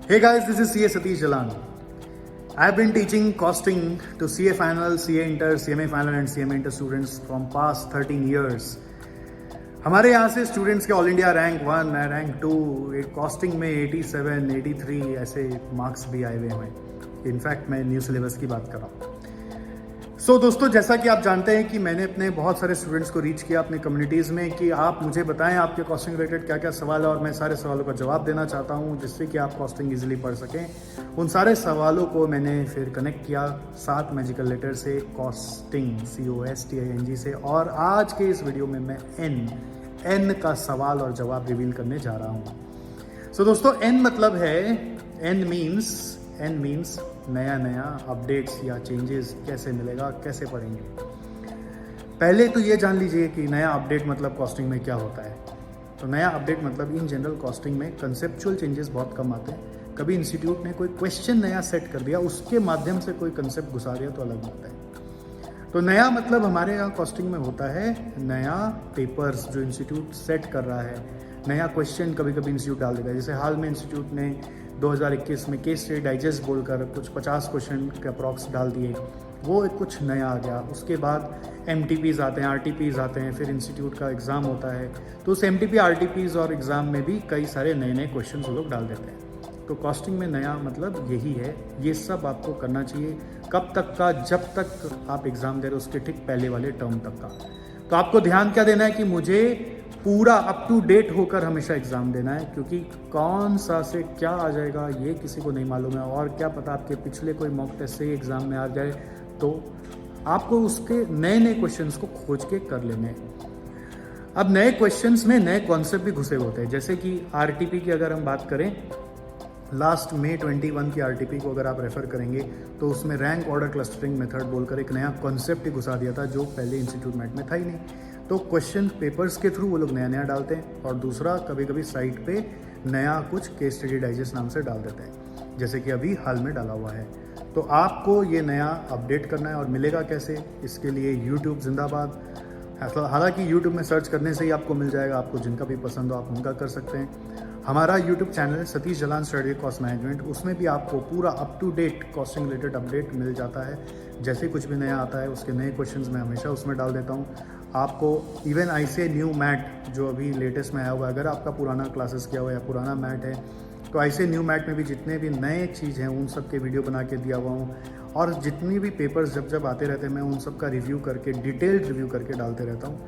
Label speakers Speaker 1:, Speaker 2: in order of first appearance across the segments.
Speaker 1: Hey guys, this is CA Satish Jalan. I've been teaching costing to CA Final, CA Inter, CMA Final and CMA Inter students from past 13 years. हमारे यहाँ से students के all India rank 1, rank 2, costing में 87, 83 ऐसे marks भी आए हुए हैं। इनफैक्ट मैं न्यू सिलेबस की बात कर रहा हूँ। सो दोस्तों, जैसा कि आप जानते हैं कि मैंने अपने बहुत सारे स्टूडेंट्स को रीच किया अपनी कम्युनिटीज़ में कि आप मुझे बताएं आपके कॉस्टिंग रिलेटेड क्या क्या सवाल है, और मैं सारे सवालों का जवाब देना चाहता हूं जिससे कि आप कॉस्टिंग इजीली पढ़ सकें। उन सारे सवालों को मैंने फिर कनेक्ट किया 7 मैजिकल लेटर से, कॉस्टिंग COSTING से, और आज के इस वीडियो में मैं N का सवाल और जवाब रिवील करने जा रहा हूँ। सो दोस्तों, N मतलब है, N मीन्स नया अपडेट्स या चेंजेस कैसे मिलेगा, कैसे पढ़ेंगे। पहले तो ये जान लीजिए कि नया अपडेट मतलब कॉस्टिंग में क्या होता है। तो नया अपडेट मतलब इन जनरल कॉस्टिंग में कंसेप्चुअल चेंजेस बहुत कम आते हैं। कभी इंस्टीट्यूट ने कोई क्वेश्चन नया सेट कर दिया, उसके माध्यम से कोई कंसेप्ट घुसा दिया तो अलग होता है। तो नया मतलब हमारे यहाँ कॉस्टिंग में होता है नया पेपर्स जो इंस्टीट्यूट सेट कर रहा है, नया क्वेश्चन कभी कभी इंस्टीट्यूट डाल देगा। जैसे हाल में इंस्टीट्यूट ने 2021 में केस स्टडी डाइजेस्ट बोलकर कुछ 50 क्वेश्चन के अप्रॉक्स डाल दिए, वो कुछ नया आ गया। उसके बाद MTPs आते हैं, RTPs आते हैं, फिर इंस्टीट्यूट का एग्ज़ाम होता है, तो उस MTP, RTPs और एग्ज़ाम में भी कई सारे नए क्वेश्चन वो लोग डाल देते हैं। तो कॉस्टिंग में नया मतलब यही है। ये सब आपको करना चाहिए। कब तक का? जब तक आप एग्ज़ाम दे रहे हो उसके ठीक पहले वाले टर्म तक का। तो आपको ध्यान क्या देना है कि मुझे पूरा अप टू डेट होकर हमेशा एग्ज़ाम देना है, क्योंकि कौन सा से क्या आ जाएगा ये किसी को नहीं मालूम है। और क्या पता आपके पिछले कोई मॉक टेस्ट से एग्ज़ाम में आ जाए, तो आपको उसके नए क्वेश्चंस को खोज के कर लेने हैं। अब नए क्वेश्चंस में नए कॉन्सेप्ट भी घुसे होते हैं। जैसे कि RTP की अगर हम बात करें, लास्ट May 21 की RTP को अगर आप रेफर करेंगे तो उसमें रैंक ऑर्डर क्लस्टरिंग मेथड बोलकर एक नया कॉन्सेप्ट ही घुसा दिया था जो पहले इंस्टीट्यूट मैट में था ही नहीं। तो क्वेश्चन पेपर्स के थ्रू वो लोग नया डालते हैं, और दूसरा कभी कभी साइट पे नया कुछ केस स्टडी डाइजेस्ट नाम से डाल देते हैं, जैसे कि अभी हाल में डाला हुआ है। तो आपको ये नया अपडेट करना है, और मिलेगा कैसे? इसके लिए यूट्यूब जिंदाबाद। हालांकि यूट्यूब में सर्च करने से ही आपको मिल जाएगा। आपको जिनका भी पसंद हो आप उनका कर सकते हैं। हमारा YouTube channel Satish Jalan strategic cost management, उसमें भी आपको पूरा up to date costing related update मिल जाता है। जैसे कुछ भी नया आता है उसके नए क्वेश्चंस मैं हमेशा उसमें डाल देता हूँ। आपको इवन ICA न्यू मैट जो अभी लेटेस्ट में आया हुआ है, अगर आपका पुराना क्लासेस किया हुआ है या पुराना मैट है, तो ICA न्यू मैट में भी जितने भी नए चीज़ हैं उन सब के वीडियो बना के दिया हुआ हूँ। और जितनी भी पेपर्स जब आते रहते हैं मैं उन सब का रिव्यू करके, डिटेल्ड रिव्यू करके डालते रहता हूँ।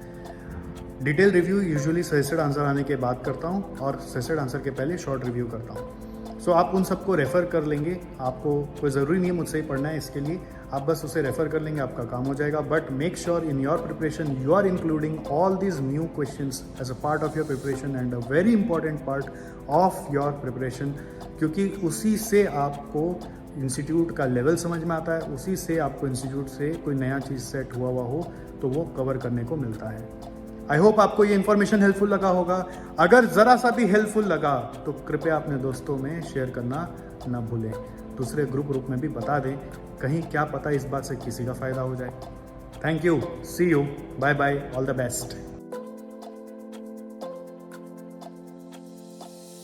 Speaker 1: Detail review usually suggested answer आने के बाद करता हूँ, और सजेस्टेड आंसर के पहले शॉर्ट रिव्यू करता हूँ। सो आप उन सबको रेफ़र कर लेंगे। आपको कोई ज़रूरी नहीं है मुझसे ही पढ़ना है, इसके लिए आप बस उसे रेफ़र कर लेंगे, आपका काम हो जाएगा। But make sure in your preparation you are including all these new questions as a part of your preparation and a very important part of your preparation, क्योंकि उसी से आपको इंस्टीट्यूट का लेवल समझ में आता है, उसी से आपको इंस्टीट्यूट से कोई नया चीज़ सेट हुआ हो तो वो कवर करने को मिलता है। आई होप आपको ये इन्फॉर्मेशन हेल्पफुल लगा होगा। अगर ज़रा सा भी हेल्पफुल लगा तो कृपया अपने दोस्तों में शेयर करना ना भूलें। दूसरे ग्रुप में भी बता दें, कहीं क्या पता इस बात से किसी का फ़ायदा हो जाए। Thank you, see you, bye bye, all the best.